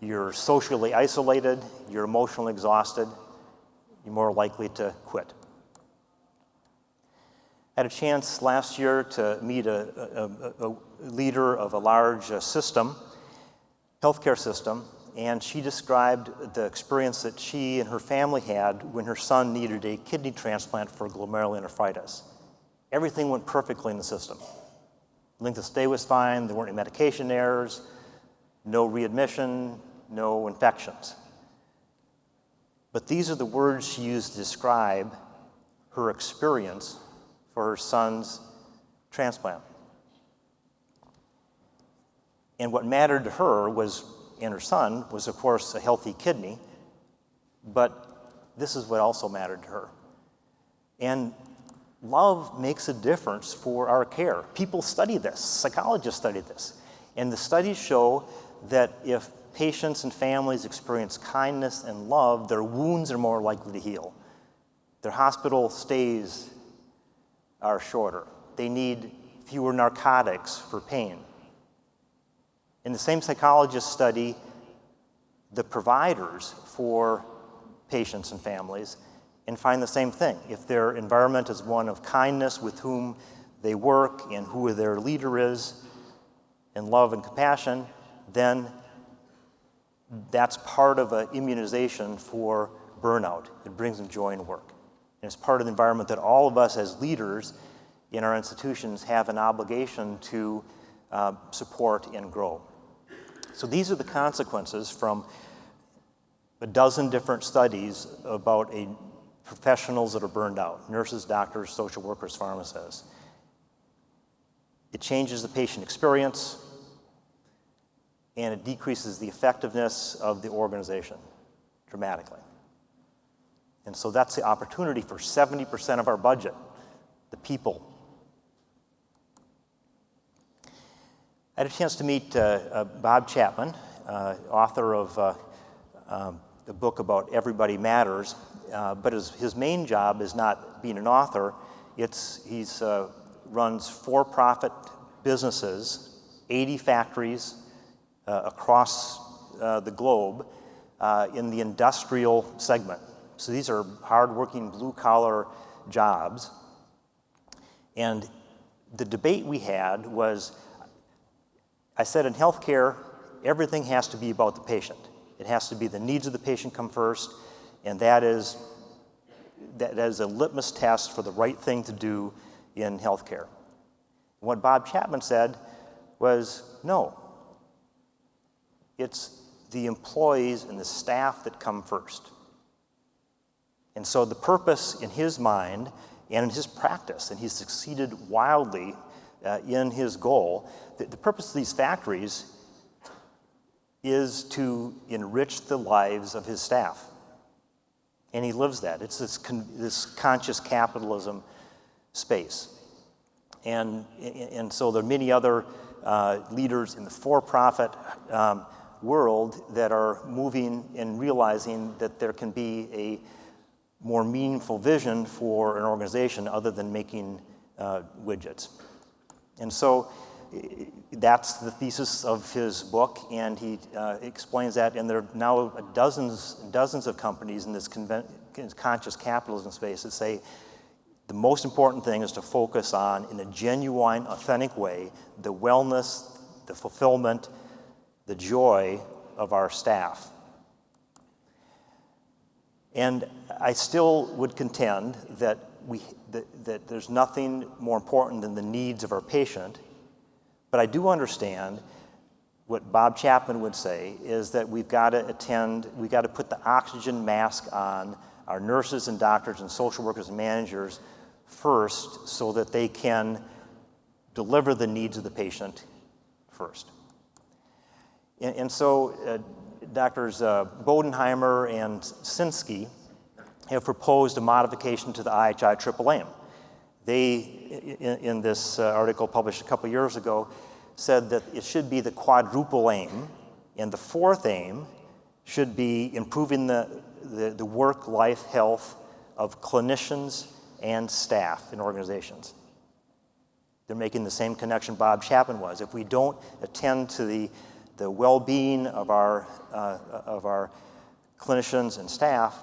You're socially isolated. You're emotionally exhausted. You're more likely to quit. I had a chance last year to meet a leader of a large healthcare system, and she described the experience that she and her family had when her son needed a kidney transplant for glomerulonephritis. Everything went perfectly in the system. Length of stay was fine, there weren't any medication errors, no readmission, no infections. But these are the words she used to describe her experience for her son's transplant. And what mattered to her and her son was, of course, a healthy kidney, but this is what also mattered to her. And love makes a difference for our care. People study this, psychologists study this, and the studies show that if patients and families experience kindness and love, their wounds are more likely to heal. Their hospital stays are shorter. They need fewer narcotics for pain. In the same psychologist study, the providers for patients and families and find the same thing. If their environment is one of kindness with whom they work and who their leader is, and love and compassion, then that's part of an immunization for burnout. It brings them joy in work. And it's part of the environment that all of us as leaders in our institutions have an obligation to support and grow. So these are the consequences from a dozen different studies about professionals that are burned out: nurses, doctors, social workers, pharmacists. It changes the patient experience, and it decreases the effectiveness of the organization dramatically. And so that's the opportunity for 70% of our budget, the people. I had a chance to meet Bob Chapman, author of a book about Everybody Matters, but his main job is not being an author. He's runs for-profit businesses, 80 factories across the globe in the industrial segment. So these are hardworking blue-collar jobs. And the debate we had was, I said in healthcare, everything has to be about the patient. It has to be the needs of the patient come first, and that is a litmus test for the right thing to do in healthcare. What Bob Chapman said was, no, it's the employees and the staff that come first. And so the purpose in his mind and in his practice, and he's succeeded wildly in his goal, the purpose of these factories is to enrich the lives of his staff. And he lives that. It's this conscious capitalism space. And so there are many other leaders in the for-profit world that are moving and realizing that there can be a more meaningful vision for an organization other than making widgets. And so that's the thesis of his book, and he explains that, and there are now dozens of companies in this conscious capitalism space that say the most important thing is to focus on, in a genuine, authentic way, the wellness, the fulfillment, the joy of our staff. And I still would contend that that there's nothing more important than the needs of our patient. But I do understand what Bob Chapman would say is that we've got to put the oxygen mask on our nurses and doctors and social workers and managers first so that they can deliver the needs of the patient first. And so Doctors Bodenheimer and Sinsky have proposed a modification to the Ihi Triple Aim. They, in this article published a couple years ago, said that it should be the quadruple aim, and the fourth aim should be improving the work-life health of clinicians and staff in organizations. They're making the same connection Bob Chapman was. If we don't attend to the well-being of our clinicians and staff,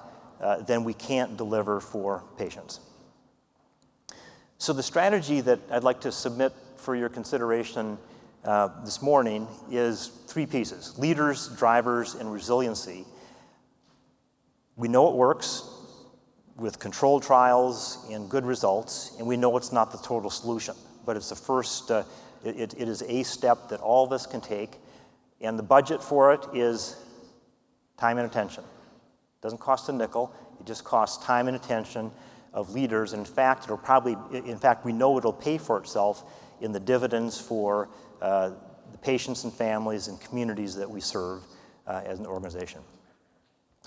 then we can't deliver for patients. So the strategy that I'd like to submit for your consideration this morning is three pieces: leaders, drivers, and resiliency. We know it works with controlled trials and good results, and we know it's not the total solution, but it's the first, it is a step that all of us can take, and the budget for it is time and attention. It doesn't cost a nickel, it just costs time and attention of leaders. In fact, we know it'll pay for itself in the dividends for the patients and families and communities that we serve as an organization.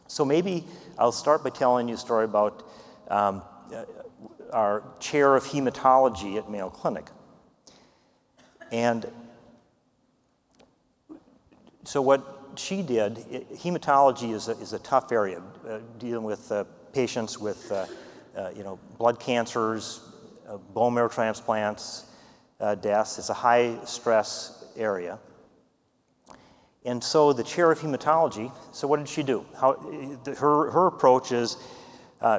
So maybe I'll start by telling you a story about our chair of hematology at Mayo Clinic. And so what she did, hematology is a tough area, dealing with patients with blood cancers, bone marrow transplants, deaths. It's a high stress area. And so the chair of hematology, so what did she do? Her approach is,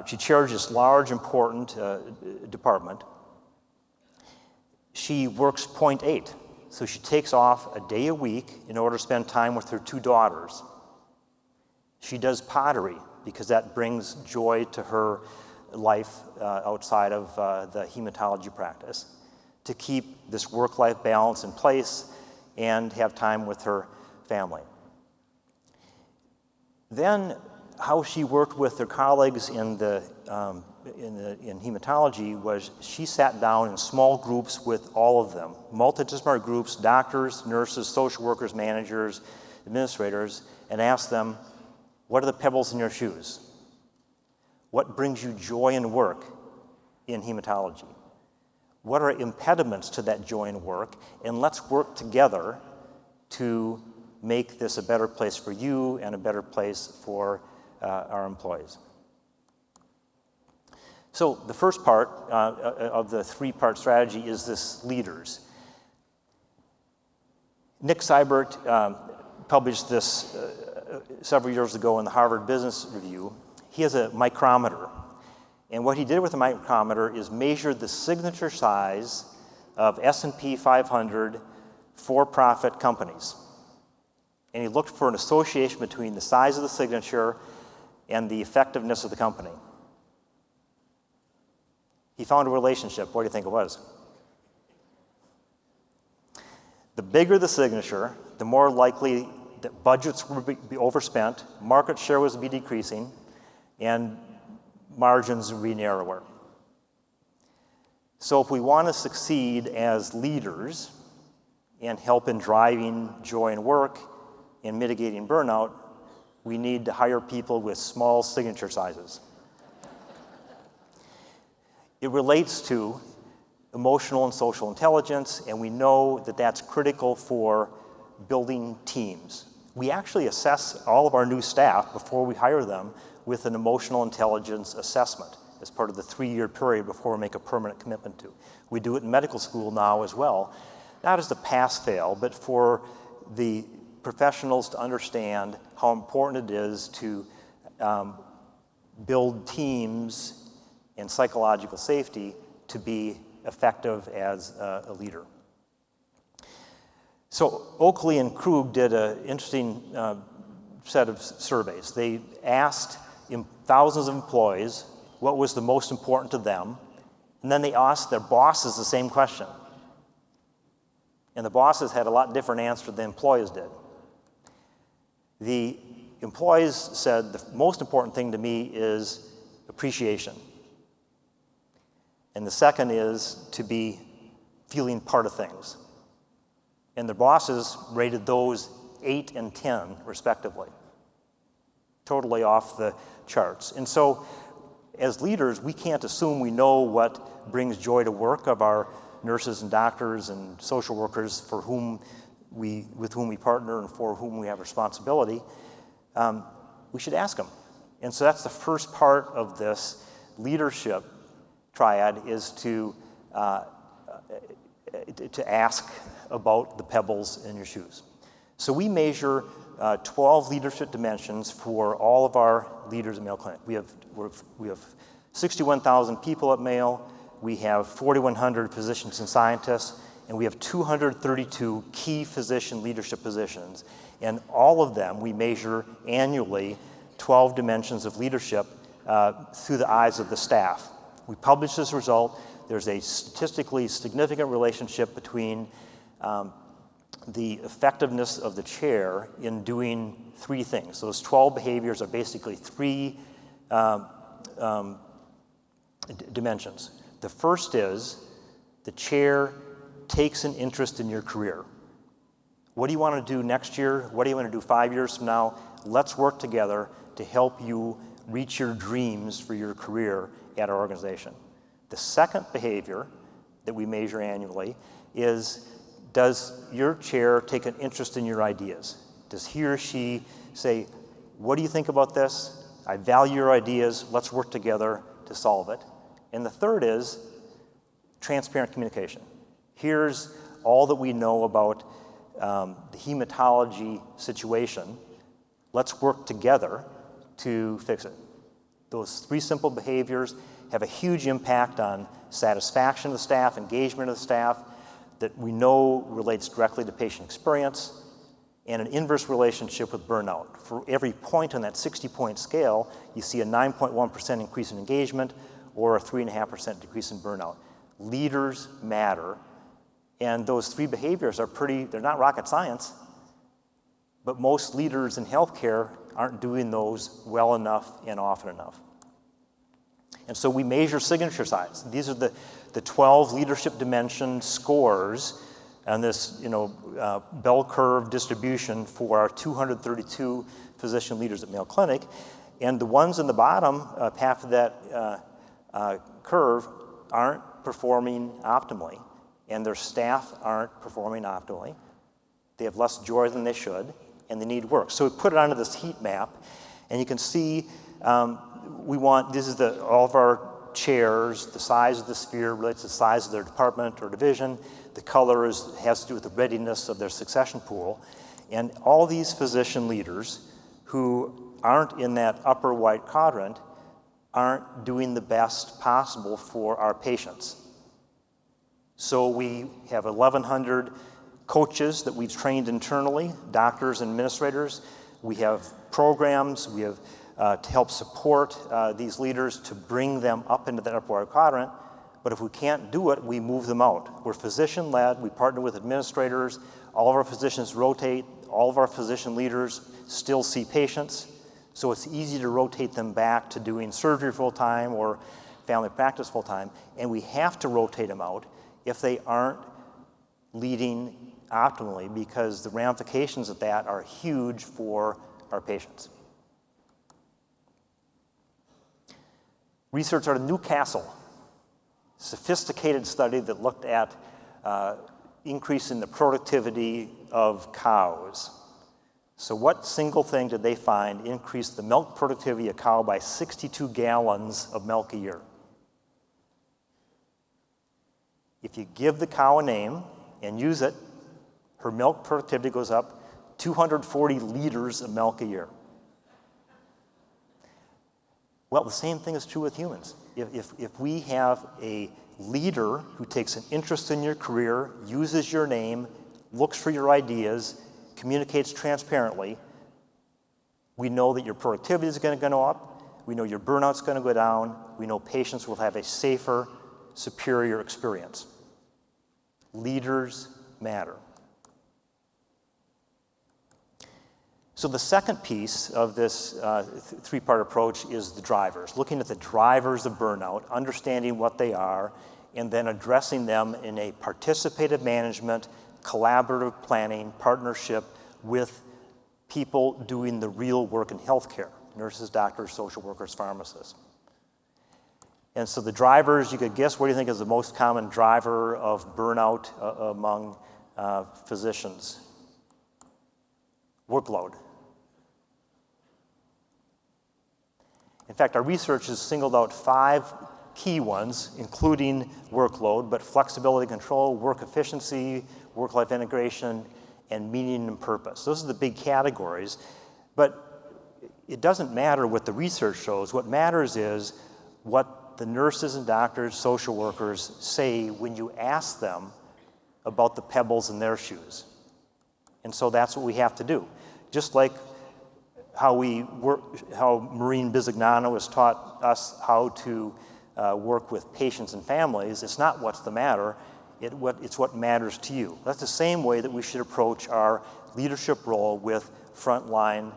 she chairs this large, important department. She works 0.8. So she takes off a day a week in order to spend time with her two daughters. She does pottery because that brings joy to her life outside of the hematology practice, to keep this work-life balance in place and have time with her family. Then how she worked with her colleagues in hematology was she sat down in small groups with all of them, multidisciplinary groups, doctors, nurses, social workers, managers, administrators, and asked them, what are the pebbles in your shoes? What brings you joy in work in hematology? What are impediments to that joy in work? And let's work together to make this a better place for you and a better place for our employees. So the first part of the three-part strategy is this leaders. Nick Seibert published this several years ago in the Harvard Business Review. He has a micrometer. And what he did with the micrometer is measure the signature size of S&P 500 for-profit companies. And he looked for an association between the size of the signature and the effectiveness of the company. He found a relationship. What do you think it was? The bigger the signature, the more likely that budgets would be overspent, market share was to be decreasing, and margins would be narrower. So if we want to succeed as leaders and help in driving joy in work and mitigating burnout, we need to hire people with small signature sizes. It relates to emotional and social intelligence, and we know that that's critical for building teams. We actually assess all of our new staff before we hire them with an emotional intelligence assessment as part of the 3-year period before we make a permanent commitment to. We do it in medical school now as well, not as a pass-fail, but for the professionals to understand how important it is to build teams and psychological safety to be effective as a leader. So Oakley and Krug did an interesting set of surveys. They asked thousands of employees what was the most important to them, and then they asked their bosses the same question. And the bosses had a lot different answer than the employees did. The employees said the most important thing to me is appreciation. And the second is to be feeling part of things. And the bosses rated those 8 and 10, respectively. Totally off the charts. And so, as leaders, we can't assume we know what brings joy to work of our nurses and doctors and social workers with whom we partner and for whom we have responsibility. We should ask them. And so that's the first part of this leadership triad, is to ask about the pebbles in your shoes. So we measure 12 leadership dimensions for all of our leaders at Mayo Clinic. We have 61,000 people at Mayo. We have 4,100 physicians and scientists, and we have 232 key physician leadership positions. And all of them, we measure annually 12 dimensions of leadership through the eyes of the staff. We publish this result. There's a statistically significant relationship between the effectiveness of the chair in doing 3 things. Those 12 behaviors are basically 3 dimensions. The first is the chair takes an interest in your career. What do you want to do next year? What do you want to do 5 years from now? Let's work together to help you reach your dreams for your career at our organization. The second behavior that we measure annually is, does your chair take an interest in your ideas? Does he or she say, what do you think about this? I value your ideas. Let's work together to solve it. And the third is transparent communication. Here's all that we know about the hematology situation. Let's work together to fix it. Those 3 simple behaviors have a huge impact on satisfaction of the staff, engagement of the staff, that we know relates directly to patient experience, and an inverse relationship with burnout. For every point on that 60-point scale, you see a 9.1% increase in engagement or a 3.5% decrease in burnout. Leaders matter, and those three behaviors are they're not rocket science, but most leaders in healthcare aren't doing those well enough and often enough. And so we measure signature size. These are the 12 leadership dimension scores on this bell curve distribution for our 232 physician leaders at Mayo Clinic. And the ones in the bottom half of that curve aren't performing optimally, and their staff aren't performing optimally. They have less joy than they should, and they need work. So we put it onto this heat map, and you can see this is all of our chairs. The size of the sphere relates to the size of their department or division. The color has to do with the readiness of their succession pool. And all these physician leaders who aren't in that upper white quadrant aren't doing the best possible for our patients. So we have 1,100 coaches that we've trained internally, doctors and administrators. We have programs, we have to help support these leaders to bring them up into that upper right quadrant. But if we can't do it, we move them out. We're physician-led, we partner with administrators, all of our physicians rotate, all of our physician leaders still see patients, so it's easy to rotate them back to doing surgery full-time or family practice full-time, and we have to rotate them out if they aren't leading optimally, because the ramifications of that are huge for our patients. Research out of Newcastle, sophisticated study that looked at increasing the productivity of cows. So what single thing did they find increased the milk productivity of a cow by 62 gallons of milk a year? If you give the cow a name and use it, her milk productivity goes up 240 liters of milk a year. Well, the same thing is true with humans. If we have a leader who takes an interest in your career, uses your name, looks for your ideas, communicates transparently, we know that your productivity is going to go up, we know your burnout's going to go down, we know patients will have a safer, superior experience. Leaders matter. So the second piece of this three-part approach is the drivers, looking at the drivers of burnout, understanding what they are, and then addressing them in a participative management, collaborative planning, partnership with people doing the real work in healthcare, nurses, doctors, social workers, pharmacists. And so the drivers, you could guess, what do you think is the most common driver of burnout among physicians? Workload. In fact, our research has singled out 5 key ones, including workload, but flexibility, control, work efficiency, work-life integration, and meaning and purpose. Those are the big categories, but it doesn't matter what the research shows. What matters is what the nurses and doctors, social workers say when you ask them about the pebbles in their shoes. And so that's what we have to do. Just like how Maureen Bisignano has taught us how to work with patients and families, it's not what's the matter, it's what matters to you. That's the same way that we should approach our leadership role with frontline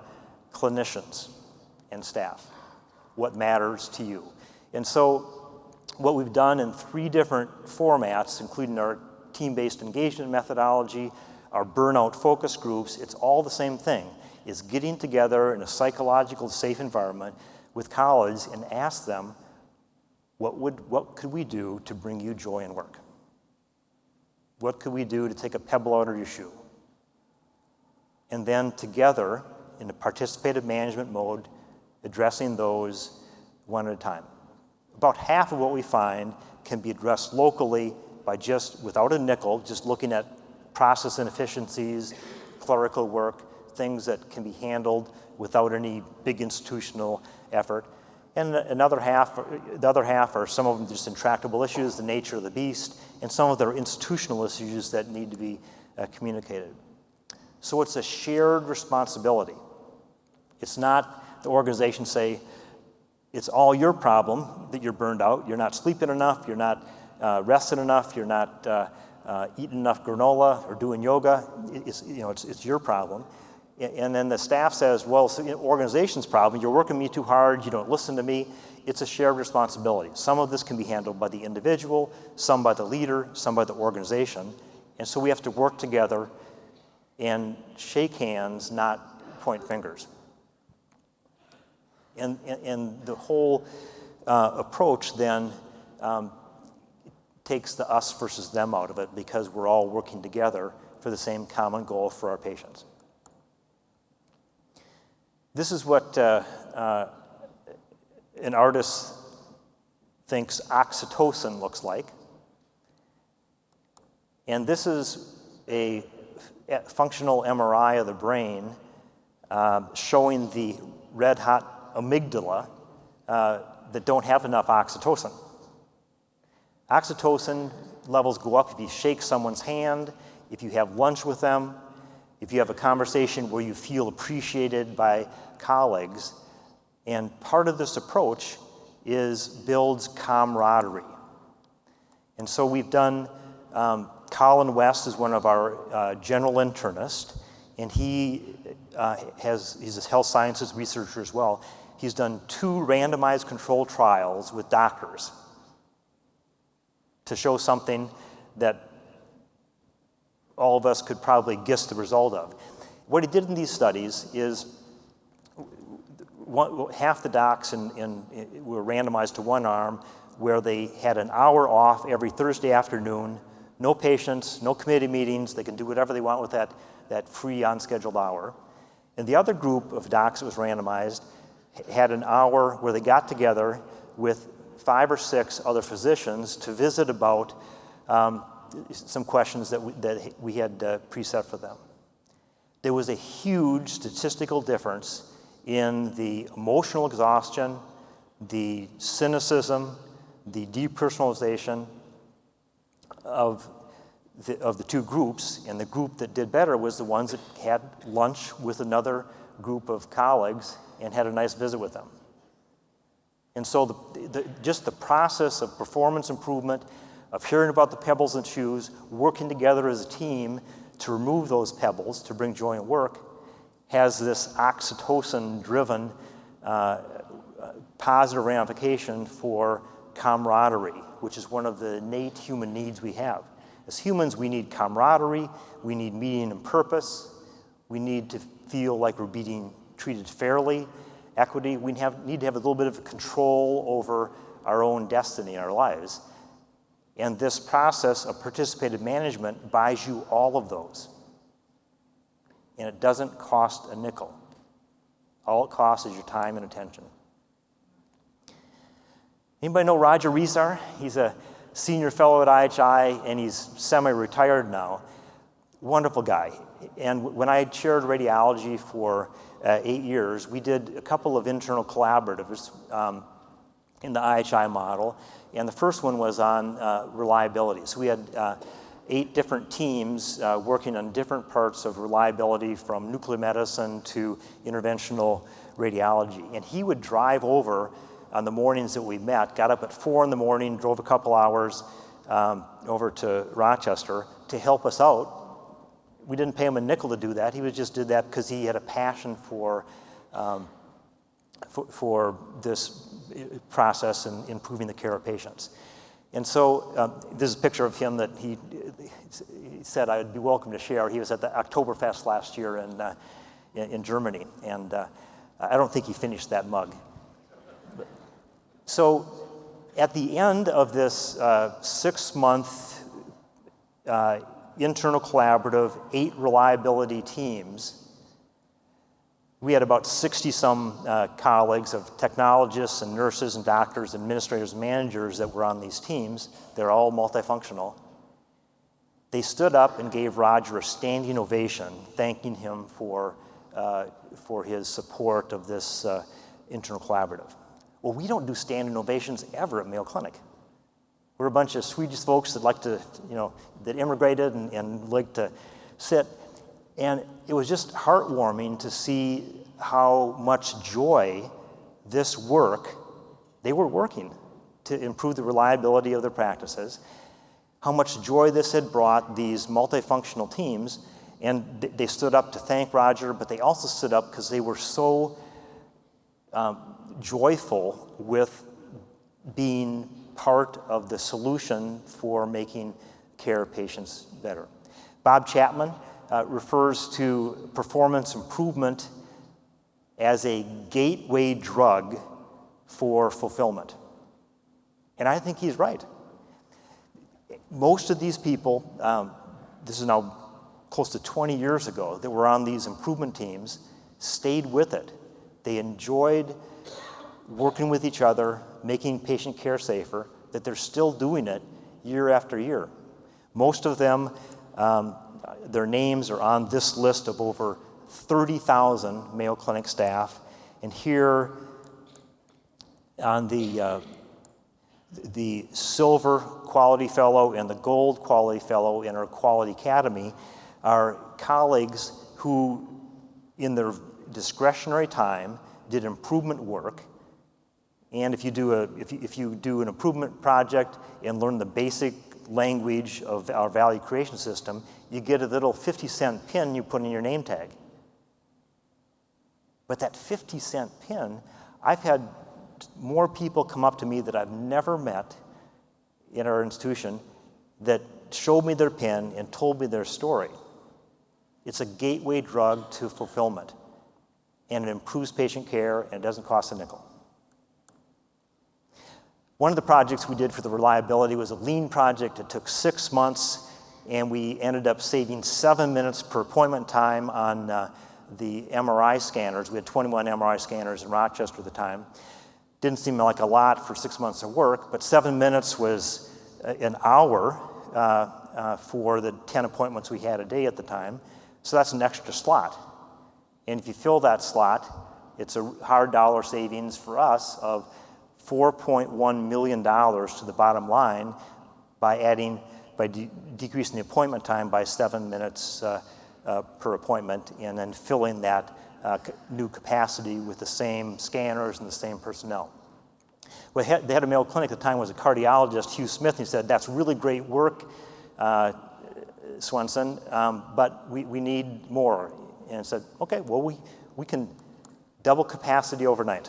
clinicians and staff. What matters to you? And so what we've done in 3 different formats, including our team-based engagement methodology, our burnout focus groups, it's all the same thing. Is getting together in a psychological safe environment with colleagues and ask them, what could we do to bring you joy in work? What could we do to take a pebble out of your shoe? And then together, in a participative management mode, addressing those one at a time. About half of what we find can be addressed locally by just, without a nickel, just looking at process inefficiencies, clerical work, things that can be handled without any big institutional effort. And the other half are some of them just intractable issues, the nature of the beast, and some of them are institutional issues that need to be communicated. So it's a shared responsibility. It's not the organization say, it's all your problem that you're burned out. You're not sleeping enough, you're not resting enough, you're not eating enough granola or doing yoga. It's your problem. And then the staff says, well, it's the organization's problem. You're working me too hard. You don't listen to me. It's a shared responsibility. Some of this can be handled by the individual, some by the leader, some by the organization. And so we have to work together and shake hands, not point fingers. And the whole approach then takes the us versus them out of it, because we're all working together for the same common goal for our patients. This is what an artist thinks oxytocin looks like. And this is a functional MRI of the brain showing the red-hot amygdala that don't have enough oxytocin. Oxytocin levels go up if you shake someone's hand, if you have lunch with them, if you have a conversation where you feel appreciated by colleagues. And part of this approach builds camaraderie. And so we've done, Colin West is one of our general internists, and he's a health sciences researcher as well. He's done 2 randomized controlled trials with doctors to show something that all of us could probably guess the result of. What he did in these studies is half the docs were randomized to one arm where they had an hour off every Thursday afternoon, no patients, no committee meetings, they can do whatever they want with that free unscheduled hour. And the other group of docs that was randomized had an hour where they got together with 5 or 6 other physicians to visit about some questions that we had preset for them. There was a huge statistical difference in the emotional exhaustion, the cynicism, the depersonalization of the 2 groups, and the group that did better was the ones that had lunch with another group of colleagues and had a nice visit with them. And so just the process of performance improvement, of hearing about the pebbles and shoes, working together as a team to remove those pebbles, to bring joy in work, has this oxytocin-driven positive ramification for camaraderie, which is one of the innate human needs we have. As humans, we need camaraderie, we need meaning and purpose, we need to feel like we're being treated fairly, equity. We need to have a little bit of control over our own destiny in our lives. And this process of participative management buys you all of those. And it doesn't cost a nickel. All it costs is your time and attention. Anybody know Roger Rezar? He's a senior fellow at IHI, and he's semi-retired now. Wonderful guy. And when I chaired radiology for 8 years, we did a couple of internal collaboratives in the IHI model. And the first one was on reliability. So we had 8 different teams working on different parts of reliability, from nuclear medicine to interventional radiology. And he would drive over on the mornings that we met, got up at 4 in the morning, drove a couple hours over to Rochester to help us out. We didn't pay him a nickel to do that. He just did that because he had a passion for this process and improving the care of patients. And so this is a picture of him that he said I'd be welcome to share. He was at the Oktoberfest last year in Germany, and I don't think he finished that mug. So at the end of this 6-month internal collaborative, 8 reliability teams, we had about 60-some colleagues of technologists and nurses and doctors, administrators, managers that were on these teams. They're all multifunctional. They stood up and gave Roger a standing ovation, thanking him for his support of this internal collaborative. Well, we don't do standing ovations ever at Mayo Clinic. We're a bunch of Swedish folks that like to, that immigrated and like to sit. And it was just heartwarming to see how much joy this work, they were working to improve the reliability of their practices, how much joy this had brought these multifunctional teams. And they stood up to thank Roger, but they also stood up because they were so joyful with being part of the solution for making care of patients better. Bob Chapman refers to performance improvement as a gateway drug for fulfillment. And I think he's right. Most of these people, this is now close to 20 years ago, that were on these improvement teams, stayed with it. They enjoyed working with each other, making patient care safer, that they're still doing it year after year. Most of them, their names are on this list of over 30,000 Mayo Clinic staff. And here on the Silver Quality Fellow and the Gold Quality Fellow in our Quality Academy are colleagues who, in their discretionary time, did improvement work. And if you do an improvement project and learn the basic language of our value creation system, you get a little 50-cent pin you put in your name tag. But that 50-cent pin, I've had more people come up to me that I've never met in our institution that showed me their pin and told me their story. It's a gateway drug to fulfillment, and it improves patient care, and it doesn't cost a nickel. One of the projects we did for the reliability was a lean project. It took 6 months, and we ended up saving 7 minutes per appointment time on the MRI scanners. We had 21 MRI scanners in Rochester at the time. Didn't seem like a lot for 6 months of work, but 7 minutes was an hour for the 10 appointments we had a day at the time. So that's an extra slot. And if you fill that slot, it's a hard dollar savings for us of $4.1 million to the bottom line by decreasing the appointment time by 7 minutes per appointment, and then filling that new capacity with the same scanners and the same personnel. The head of Mayo Clinic at the time was a cardiologist, Hugh Smith, and he said, "That's really great work, Swensen, but we need more." And I said, "Okay, well, we can double capacity overnight."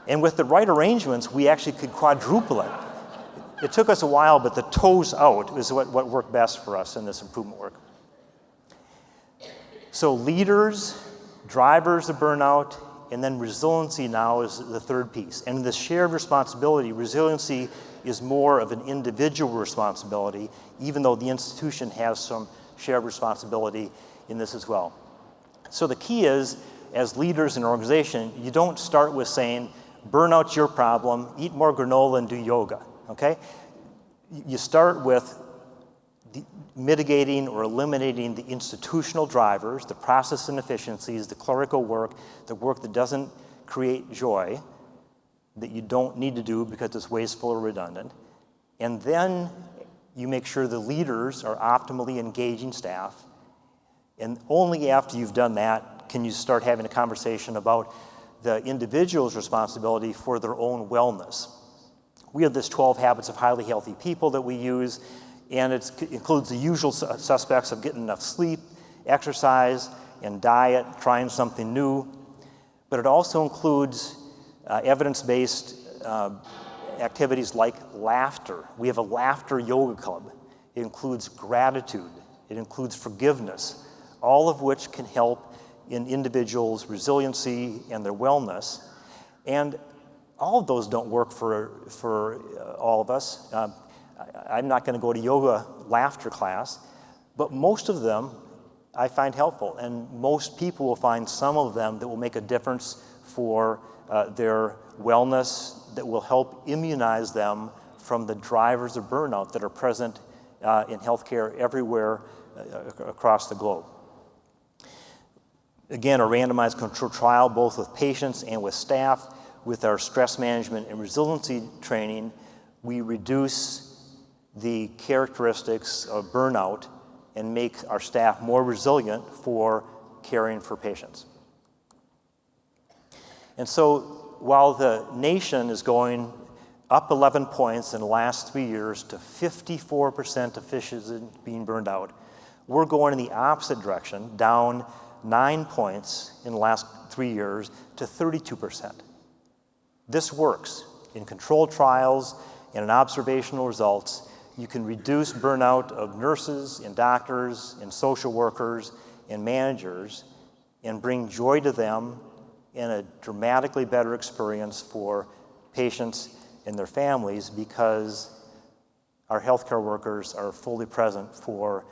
And with the right arrangements, we actually could quadruple it. It took us a while, but the toes out is what worked best for us in this improvement work. So leaders, drivers of burnout, and then resiliency now is the third piece. And in this shared responsibility, resiliency is more of an individual responsibility, even though the institution has some shared responsibility in this as well. So the key is, as leaders in an organization, you don't start with saying, burnout's your problem, eat more granola and do yoga, okay? You start with mitigating or eliminating the institutional drivers, the process inefficiencies, the clerical work, the work that doesn't create joy, that you don't need to do because it's wasteful or redundant. And then you make sure the leaders are optimally engaging staff. And only after you've done that can you start having a conversation about the individual's responsibility for their own wellness. We have this 12 Habits of Highly Healthy People that we use, and it includes the usual suspects of getting enough sleep, exercise, and diet, trying something new. But it also includes evidence-based activities like laughter. We have a laughter yoga club. It includes gratitude. It includes forgiveness, all of which can help in individuals' resiliency and their wellness. And all of those don't work for all of us. I'm not going to go to yoga laughter class, but most of them I find helpful, and most people will find some of them that will make a difference for their wellness, that will help immunize them from the drivers of burnout that are present in healthcare everywhere across the globe. Again, a randomized controlled trial, both with patients and with staff. With our stress management and resiliency training, we reduce the characteristics of burnout and make our staff more resilient for caring for patients. And so while the nation is going up 11 points in the last 3 years to 54% of physicians being burned out, we're going in the opposite direction, down 9 points in the last 3 years to 32%. This works. In controlled trials and in observational results, you can reduce burnout of nurses and doctors and social workers and managers and bring joy to them and a dramatically better experience for patients and their families because our healthcare workers are fully present for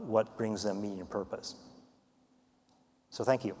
what brings them meaning and purpose. So thank you.